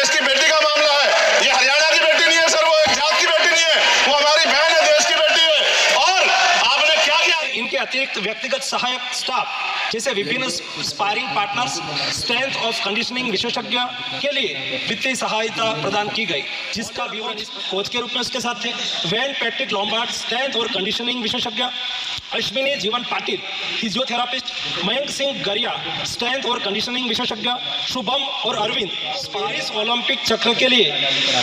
देश की बेटी का मामला है। ये हरियाणा की बेटी नहीं है सर, वो एक जात की बेटी नहीं है, वो हमारी बहन है, देश की बेटी है। और आपने क्या किया? इनके अतिरिक्त व्यक्तिगत सहायक स्टाफ जैसे विभिन्न sparring partners, strength of conditioning विशेषज्ञ के लिए वित्तीय सहायता प्रदान की गई, जिसका विवरण कोच के रूप में उसके साथ थे। वेन पैट्रिक लॉम्बार्ड, स्ट्रेंथ और कंडीशनिंग विशेषज्ञ। अश्विनी जीवन पाटिल, फिजियोथेरापिस्ट। मयंक सिंह गरिया, स्ट्रेंथ और कंडीशनिंग विशेषज्ञ। शुभम और अरविंद, पेरिस ओलंपिक चक्र के लिए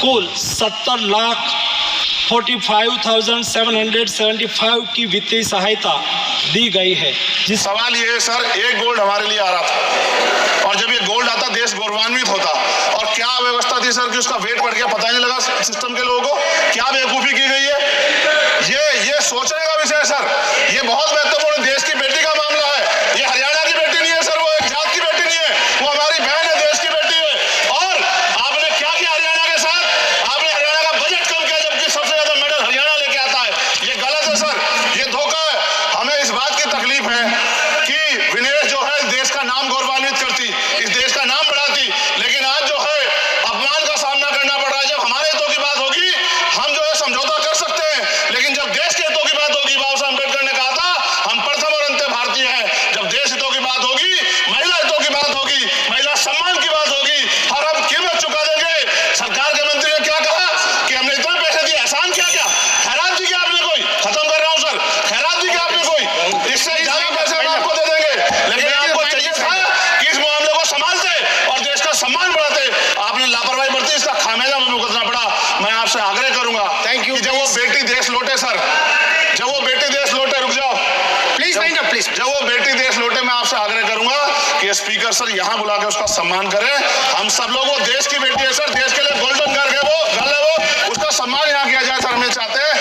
कुल 70,45,775 की वित्तीय सहायता दी गई है। जिस सवाल ये है सर, एक गोल्ड हमारे लिए आ रहा था और जब ये गोल्ड आता देश गौरवान्वित होता। और क्या व्यवस्था थी सर कि उसका वेट बढ़ गया, पता ही नहीं लगा सिस्टम के लोगों को। क्या बेवकूफी की गई है, ये सोचने का विषय है सर। ये बहुत महत्वपूर्ण, देश की बेटी का मामला है। ये हरियाणा की बेटी नहीं है सर, वो एक जात की बेटी नहीं है, वो हमारी बहन है, देश की बेटी है। और आपने क्या किया हरियाणा के साथ? आपने हरियाणा का बजट कम किया, जबकि सबसे ज्यादा मेडल हरियाणा लेके आता है। ये गलत है सर, ये धोखा है। हमें इस बात की तकलीफ है कि विनेश जो है देश का नाम गौरवान्वित करती, इस देश का नाम बढ़ाती, लेकिन आज जो है अपमान का सामना करना पड़ रहा है। जब हमारे हितों की बात होगी हम जो है समझौता कर सकते हैं, लेकिन जब देश के हितों की बात होगी, बाबा साहब अम्बेडकर ने कहा था हम प्रथम और अंत्य भारतीय हैं। जब देश हितों की बात होगी, महिला हितों की बात होगी, महिला सम्मान की बात होगी, और हम कीमत चुका देंगे। सरकार के मंत्री ने क्या कहा कि हमने इतने पैसे दिए, एहसान क्या क्या, खैरात दी क्या आपने कोई? खत्म कर रहा हूं सर, खैरात दी क्या आपने कोई? इससे ज्यादा पैसे हम आपको दे देंगे, लेकिन आपको चाहिए था कि इस मामले को संभालते और देश का सम्मान बढ़ाते। आपने लापरवाही बरती, इसका खामियाजा हमें भुगतना पड़ा। मैं आपसे आग्रह करूंगा थैंक यू। कि जब वो बेटी देश लौटे सर, जब वो बेटी देश लौटे, रुक जाओ प्लीज वाइंड अप प्लीज। जब वो बेटी देश लौटे, मैं आपसे आग्रह करूंगा कि स्पीकर सर यहाँ बुला के उसका सम्मान करें। हम सब लोग, वो देश की बेटी है सर, देश के लिए गोल्डन गर्ल है, वो उसका सम्मान यहाँ किया जाए सर, हम चाहते हैं।